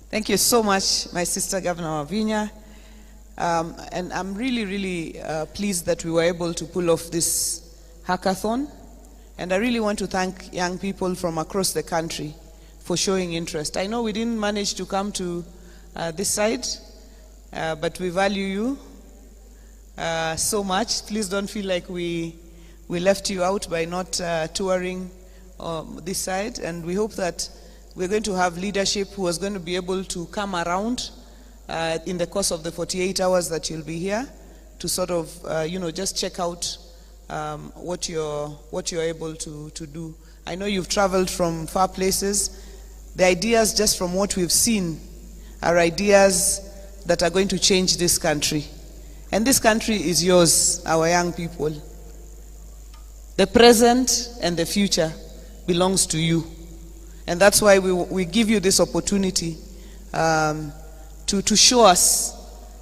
Thank you so much, my sister Governor Wavinya. And I'm really pleased that we were able to pull off this hackathon. And I really want to thank young people from across the country for showing interest. I know we didn't manage to come to this side, but we value you so much. Please don't feel like we left you out by not touring this side. And we hope that we're going to have leadership who is going to be able to come around in the course of the 48 hours that you'll be here to sort of, just check out what you're able to do. I know you've traveled from far places. The ideas, just from what we've seen, are ideas that are going to change this country. And this country is yours, our young people. The present and the future belongs to you. And that's why we give you this opportunity to show us,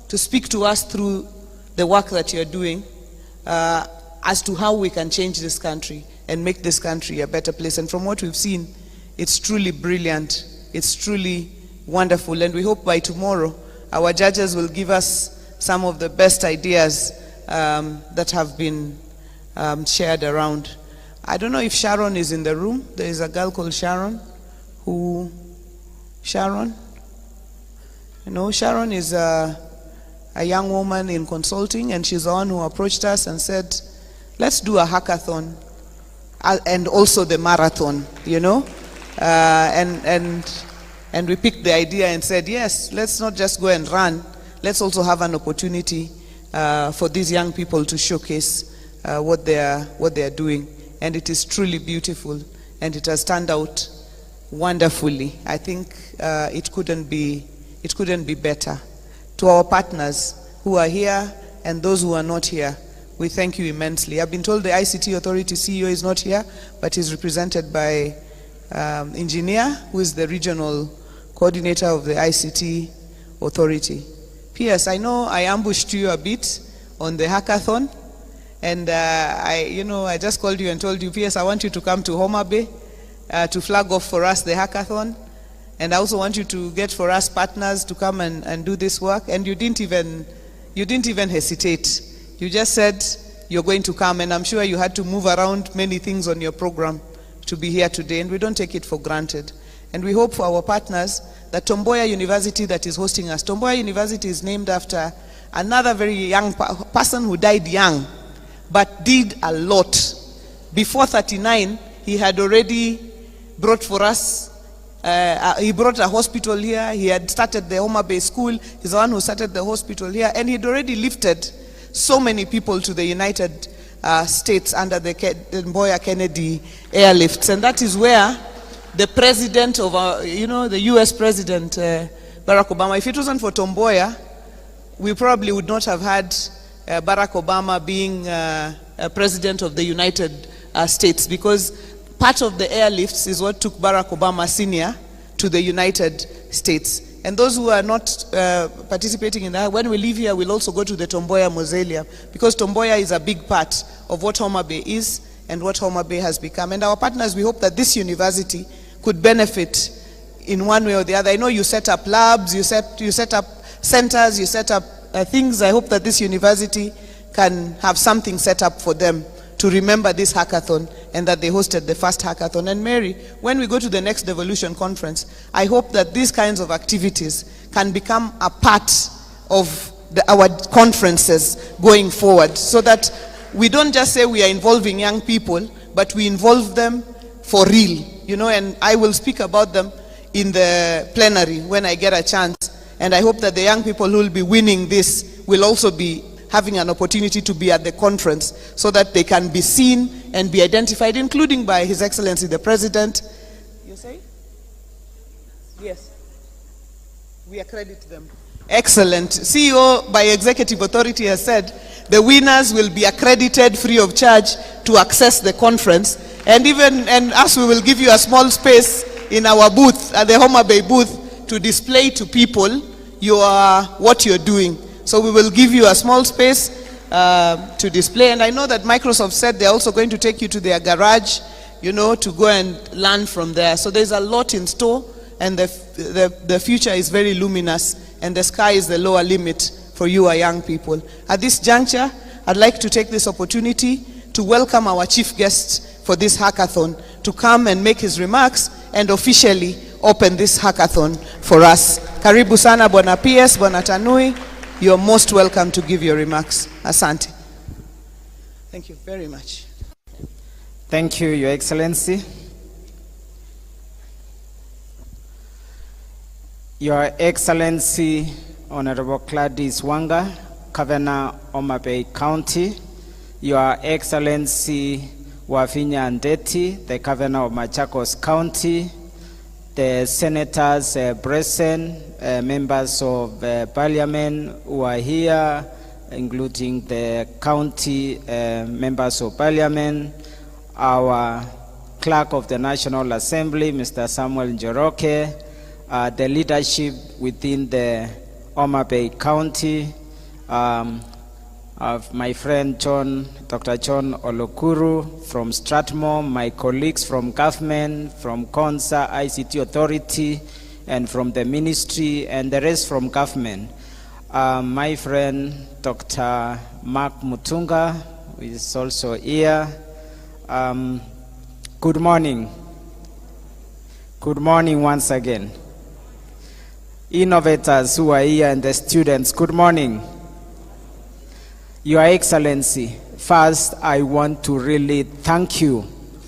to speak to us through the work that you're doing as to how we can change this country and make this country a better place. And from what we've seen, it's truly brilliant. It's truly wonderful. And we hope by tomorrow, our judges will give us some of the best ideas that have been shared around. I don't know if Sharon is in the room. There is a girl called Sharon. Sharon? You know, Sharon is a young woman in consulting, and she's the one who approached us and said, let's do a hackathon and also the marathon, you know? And we picked the idea and said, yes, let's not just go and run. Let's also have an opportunity for these young people to showcase what they are doing. And it is truly beautiful, and it has turned out wonderfully. I think it couldn't be better. To our partners who are here and those who are not here, we thank you immensely. I've been told the ICT Authority CEO is not here, but he's represented by Engineer, who is the regional coordinator of the ICT Authority. P.S. I know I ambushed you a bit on the hackathon, and I just called you and told you, P.S. I want you to come to Homa Bay to flag off for us the hackathon, and I also want you to get for us partners to come and do this work. And you didn't even hesitate. You just said you're going to come, and I'm sure you had to move around many things on your program to be here today, and we don't take it for granted. And we hope for our partners that Tomboya University that is hosting us, Tomboya University is named after another very young person who died young, but did a lot. Before 39, he had already brought for us, he brought a hospital here. He had started the Homa Bay School. He's the one who started the hospital here, and he'd already lifted so many people to the United States under the Tomboya Kennedy airlifts. And that is where the president of the US President, Barack Obama, if it wasn't for Tomboya, we probably would not have had Barack Obama being president of the United States, because part of the airlifts is what took Barack Obama Sr. to the United States. And those who are not participating in that, when we leave here, we'll also go to the Tomboya Mausoleum, because Tomboya is a big part of what Homa Bay is and what Homa Bay has become. And our partners, we hope that this university could benefit in one way or the other. I know you set up labs, you set up centers, you set up things. I hope that this university can have something set up for them to remember this hackathon, and that they hosted the first hackathon. And Mary, when we go to the next Devolution Conference, I hope that these kinds of activities can become a part of our conferences going forward, so that we don't just say we are involving young people, but we involve them for real, and I will speak about them in the plenary when I get a chance. And I hope that the young people who will be winning this will also be having an opportunity to be at the conference, so that they can be seen and be identified, including by His Excellency the President. You say? Yes. We accredit them. Excellent. CEO by Executive Authority has said the winners will be accredited free of charge to access the conference. And us, we will give you a small space in our booth, at the Homa Bay booth, to display to people what you're doing. So we will give you a small space to display. And I know that Microsoft said they're also going to take you to their garage, to go and learn from there. So there's a lot in store. and the future is very luminous, and the sky is the lower limit for you, our young people. At this juncture, I'd like to take this opportunity to welcome our chief guest for this hackathon to come and make his remarks and officially open this hackathon for us. Karibu sana Bwana PS, Bwana Tanui. You're most welcome to give your remarks. Asante. Thank you very much. Thank you, Your Excellency. Your Excellency, Honorable Gladys Wanga, Governor Mutembei County, Your Excellency Wafinya Ndeti, the Governor of Machakos County, the senators present, members of Parliament who are here, including the county members of Parliament, our Clerk of the National Assembly, Mr. Samuel Njoroke, the leadership within the Mutembei County, of my friend Dr. John Olokuru from Strathmore, my colleagues from government, from CONSA, ICT Authority, and from the ministry, and the rest from government. My friend Dr. Mark Mutunga, who is also here. Good morning. Good morning once again. Innovators who are here and the students, good morning. Your Excellency, first I want to really thank you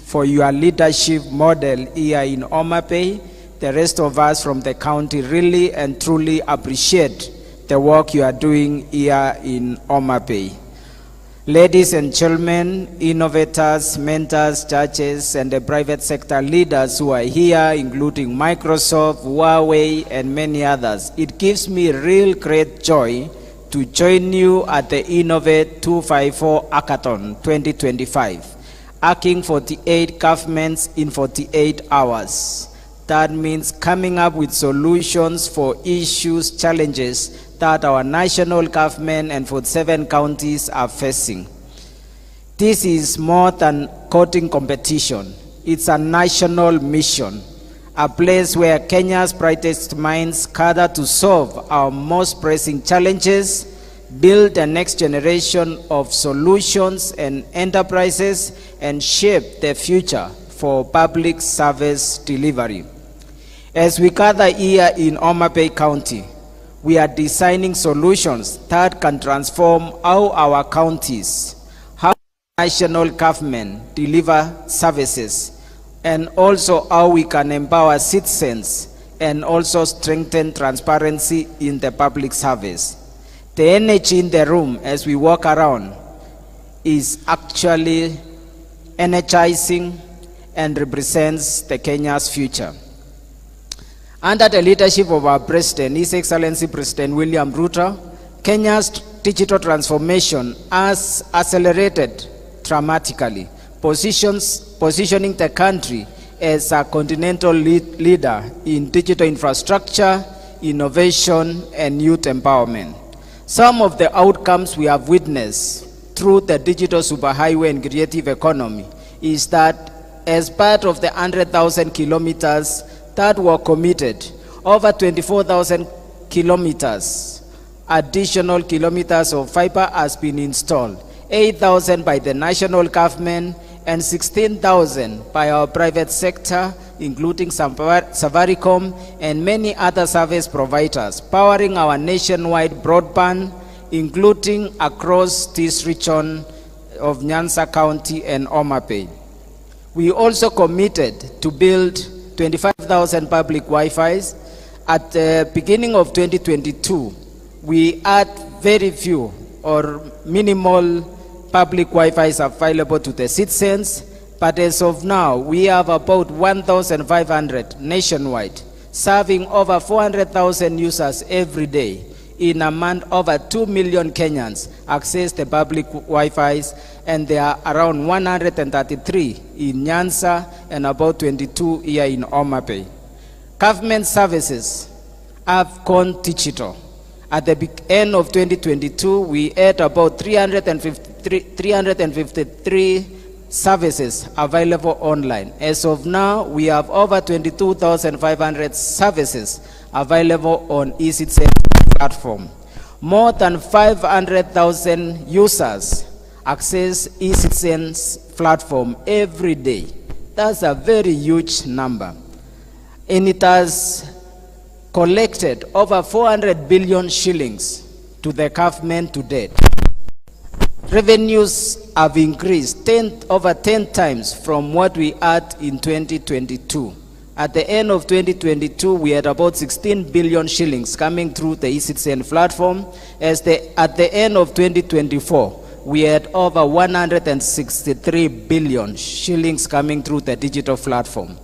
for your leadership model here in Mutembei. The rest of us from the county really and truly appreciate the work you are doing here in Mutembei. Ladies and gentlemen, innovators, mentors, churches, and the private sector leaders who are here, including Microsoft, Huawei, and many others, it gives me real great joy to join you at the Innovate 254 Hackathon 2025, hacking 48 governments in 48 hours. That means coming up with solutions for issues, challenges that our national government and 47 counties are facing. This is more than coding competition. It's a national mission, a place where Kenya's brightest minds gather to solve our most pressing challenges, build the next generation of solutions and enterprises, and shape the future for public service delivery. As we gather here in Mutembei County, we are designing solutions that can transform how our counties, how national government deliver services, and also how we can empower citizens and also strengthen transparency in the public service. The energy in the room as we walk around is actually energizing and represents the Kenya's future. Under the leadership of our President, His Excellency President William Ruto, Kenya's digital transformation has accelerated dramatically, positioning the country as a continental leader in digital infrastructure, innovation, and youth empowerment. Some of the outcomes we have witnessed through the digital superhighway and creative economy is that as part of the 100,000 kilometers that were committed, over 24,000 kilometers, additional kilometers of fiber has been installed, 8,000 by the national government and 16,000 by our private sector, including Safaricom and many other service providers, powering our nationwide broadband, including across this region of Nyanza County and Mutembei. We also committed to build 25,000 public Wi-Fis. At the beginning of 2022, we had very few or minimal public Wi-Fis available to the citizens, but as of now, we have about 1,500 nationwide, serving over 400,000 users every day. In a month, over 2 million Kenyans access the public Wi-Fis, and there are around 133 in Nyanza and about 22 here in Mutembei. Government services have gone digital. At the end of 2022, we had about 353 services available online. As of now, we have over 22,500 services available on eCitizen platform. More than 500,000 users access eCitizen's platform every day. That's a very huge number. And it has collected over 400 billion shillings to the government to date. Revenues have increased over 10 times from what we had in 2022. At the end of 2022, we had about 16 billion shillings coming through the eCitizen platform. At the end of 2024, we had over 163 billion shillings coming through the digital platform.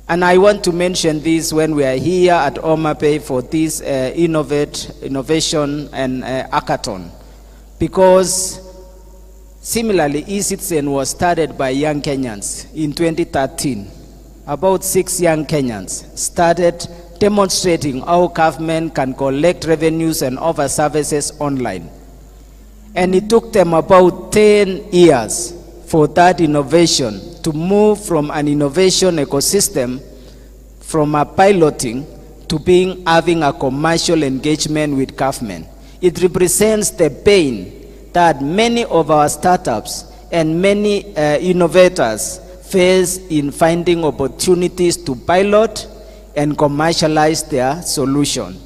And I want to mention this when we are here at Mutembei for this innovation and hackathon, because similarly, eCitizen was started by young Kenyans in 2013. About 6 young Kenyans started demonstrating how government can collect revenues and offer services online. And it took them about 10 years for that innovation to move from an innovation ecosystem, from a piloting to having a commercial engagement with government. It represents the pain that many of our startups and many innovators face in finding opportunities to pilot and commercialize their solution.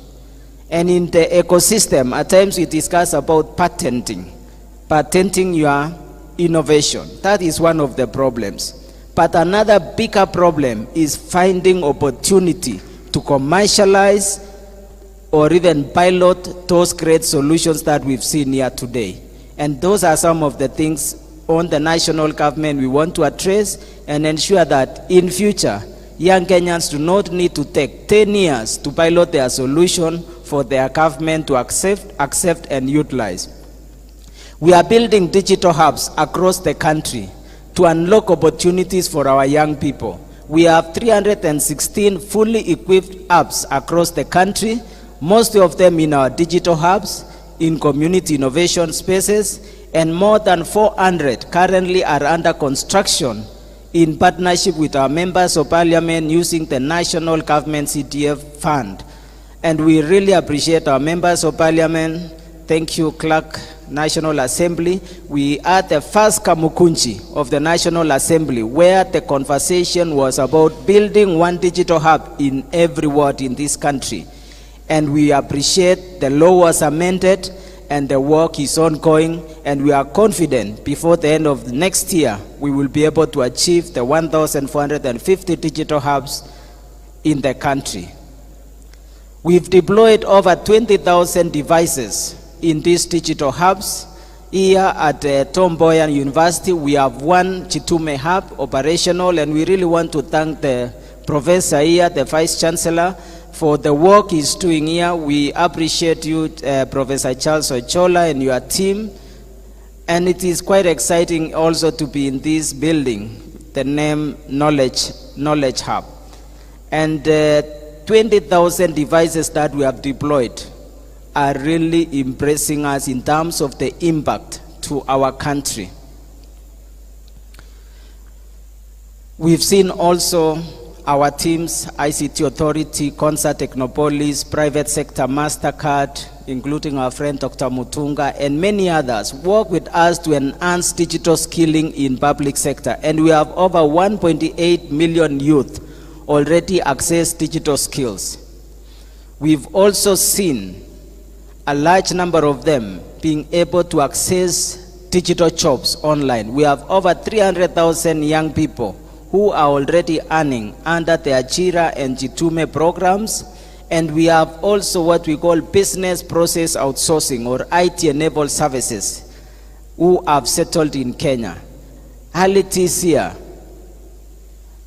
And in the ecosystem, at times we discuss about patenting your innovation. That is one of the problems. But another bigger problem is finding opportunity to commercialize or even pilot those great solutions that we've seen here today. And those are some of the things on the national government we want to address and ensure that in future, young Kenyans do not need to take 10 years to pilot their solution for their government to accept and utilize. We are building digital hubs across the country to unlock opportunities for our young people. We have 316 fully equipped hubs across the country, most of them in our digital hubs, in community innovation spaces, and more than 400 currently are under construction in partnership with our members of parliament using the national government CDF fund. And we really appreciate our members of parliament. Thank you, Clerk, National Assembly. We are the first kamukunchi of the National Assembly where the conversation was about building one digital hub in every ward in this country. And we appreciate the law was amended and the work is ongoing, and we are confident before the end of the next year we will be able to achieve the 1,450 digital hubs in the country. We've deployed over 20,000 devices in these digital hubs. Here at Tom Mboya University, we have one Chitume hub operational, and we really want to thank the professor here, the Vice Chancellor, for the work he's doing here. We appreciate you, Professor Charles Ochola, and your team. And it is quite exciting also to be in this building, the name Knowledge Hub. And 20,000 devices that we have deployed are really impressing us in terms of the impact to our country. We've seen also our teams, ICT Authority, Concert Technopolis, Private Sector MasterCard, including our friend Dr. Mutunga, and many others, work with us to enhance digital skilling in public sector. And we have over 1.8 million youth already access digital skills. We've also seen a large number of them being able to access digital jobs online. We have over 300,000 young people who are already earning under the Ajira and Jitume programs. And we have also what we call business process outsourcing or IT-enabled services who have settled in Kenya. Early this year,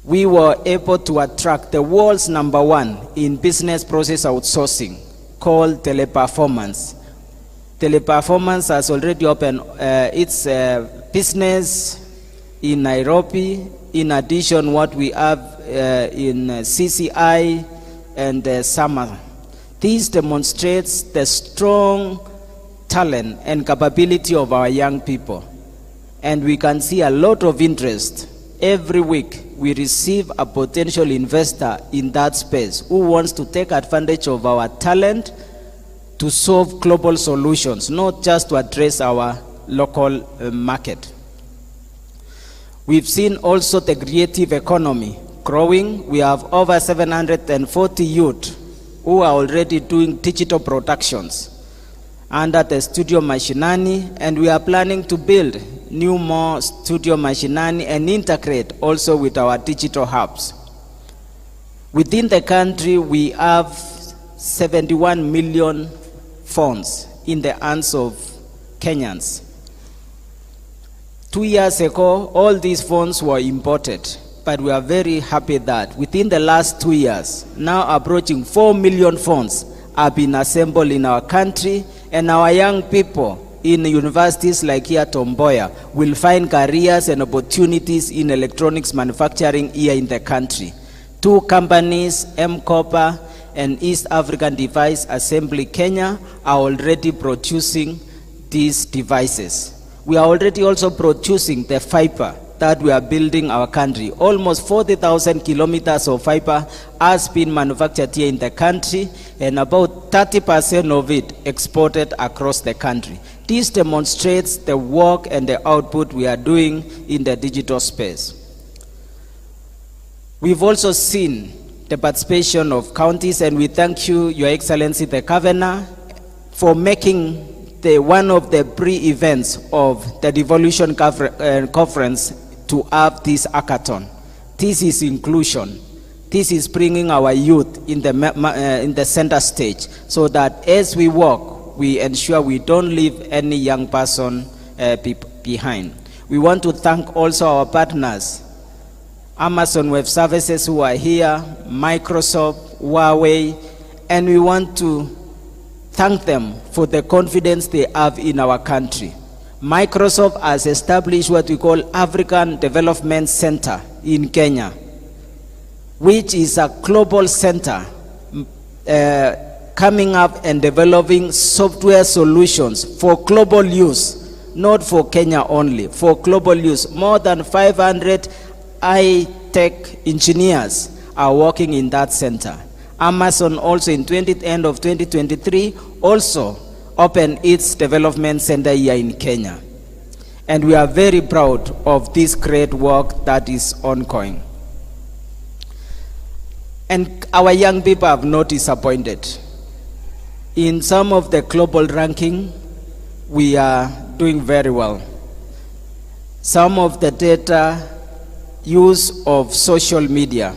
we were able to attract the world's #1 in business process outsourcing called Teleperformance. Teleperformance has already opened its business in Nairobi. In addition, what we have in CCI and Summer. This demonstrates the strong talent and capability of our young people. and we can see a lot of interest. Every week, we receive a potential investor in that space who wants to take advantage of our talent to solve global solutions, not just to address our local market. We've seen also the creative economy growing. We have over 740 youth who are already doing digital productions under the studio mashinani, and we are planning to build more studio mashinani and integrate also with our digital hubs. Within the country, we have 71 million phones in the hands of Kenyans. 2 years ago, all these phones were imported, but we are very happy that within the last 2 years, now approaching 4 million phones have been assembled in our country, and our young people in universities like here Tomboya will find careers and opportunities in electronics manufacturing here in the country. 2 companies, M-Copper and East African Device Assembly Kenya, are already producing these devices. We are already also producing the fiber that we are building our country. Almost 40,000 kilometers of fiber has been manufactured here in the country, and about 30% of it exported across the country. This demonstrates the work and the output we are doing in the digital space. We've also seen the participation of counties, and we thank you, Your Excellency the Governor, for making one of the pre-events of the Devolution Conference to have this hackathon. This is inclusion. This is bringing our youth in the center stage, so that as we work, we ensure we don't leave any young person behind. We want to thank also our partners, Amazon Web Services who are here, Microsoft, Huawei, and we want to thank them for the confidence they have in our country. Microsoft has established what we call African Development Center in Kenya, which is a global center coming up and developing software solutions for global use, not for Kenya only, for global use. More than 500 high-tech engineers are working in that center. Amazon also in end of 2023 also opened its development center here in Kenya. And we are very proud of this great work that is ongoing. And our young people have not disappointed. In some of the global ranking, we are doing very well. Some of the data use of social media,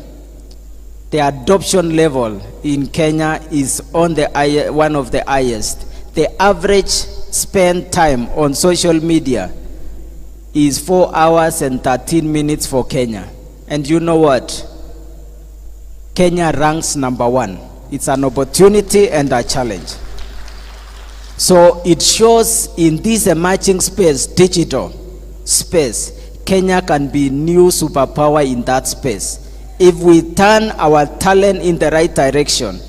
the adoption level in Kenya is on the one of the highest. The average spend time on social media is 4 hours and 13 minutes for Kenya. And you know what? Kenya ranks #1. It's an opportunity and a challenge. So it shows in this emerging space, digital space, Kenya can be new superpower in that space. If we turn our talent in the right direction,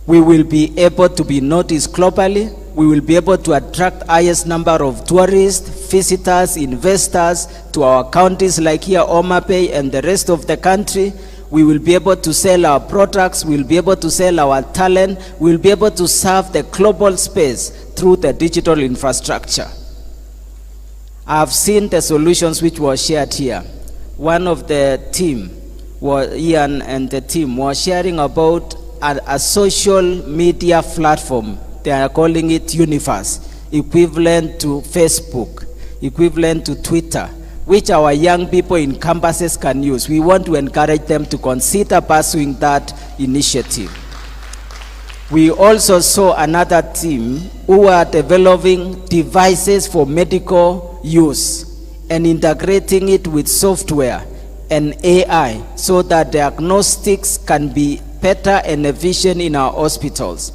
we will be able to be noticed globally. We will be able to attract highest number of tourists, visitors, investors to our counties like here, Mutembei, and the rest of the country. We will be able to sell our products. We will be able to sell our talent. We will be able to serve the global space through the digital infrastructure. I have seen the solutions which were shared here. One of the team, Ian and the team, were sharing about a social media platform. They are calling it Universe, equivalent to Facebook, equivalent to Twitter, which our young people in campuses can use. We want to encourage them to consider pursuing that initiative. We also saw another team who are developing devices for medical use and integrating it with software and AI so that diagnostics can be better and efficient in our hospitals.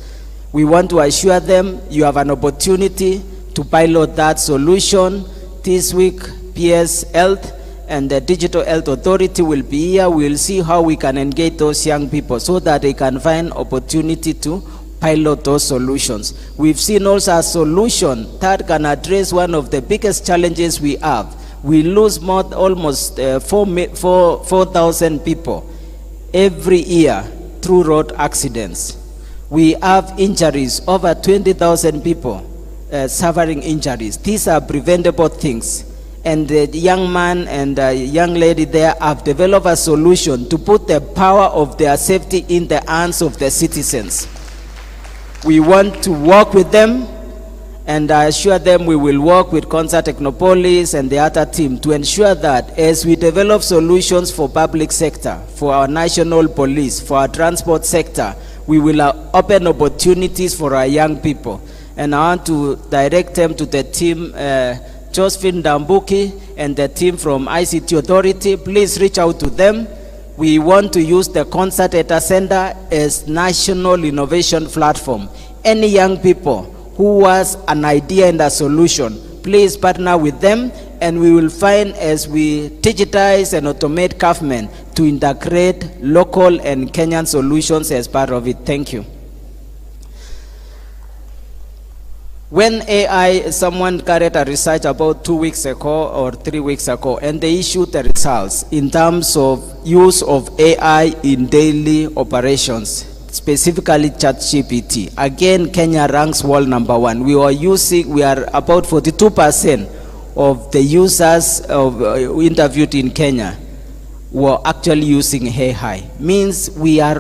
We want to assure them you have an opportunity to pilot that solution. This week, PS Health and the Digital Health Authority will be here. We'll see how we can engage those young people so that they can find opportunity to pilot those solutions. We've seen also a solution that can address one of the biggest challenges we have, We lose almost 4,000 people every year through road accidents. We have injuries, over 20,000 people suffering injuries. These are preventable things. And the young man and the young lady there have developed a solution to put the power of their safety in the hands of the citizens. We want to work with them, and I assure them we will work with Concert Technopolis and the other team to ensure that as we develop solutions for public sector, for our national police, for our transport sector, we will open opportunities for our young people. And I want to direct them to the team, Josephine Dambuki and the team from ICT Authority. Please reach out to them. We want to use the Concert Data Center as national innovation platform. Any young people who has an idea and a solution, please partner with them, and we will find, as we digitize and automate government, to integrate local and Kenyan solutions as part of it. Thank you. When AI, someone carried a research about 2 weeks ago or 3 weeks ago, and they issued the results in terms of use of AI in daily operations, specifically ChatGPT. Again, Kenya ranks world #1. We are about 42% of the users interviewed in Kenya were actually using AI. Means we are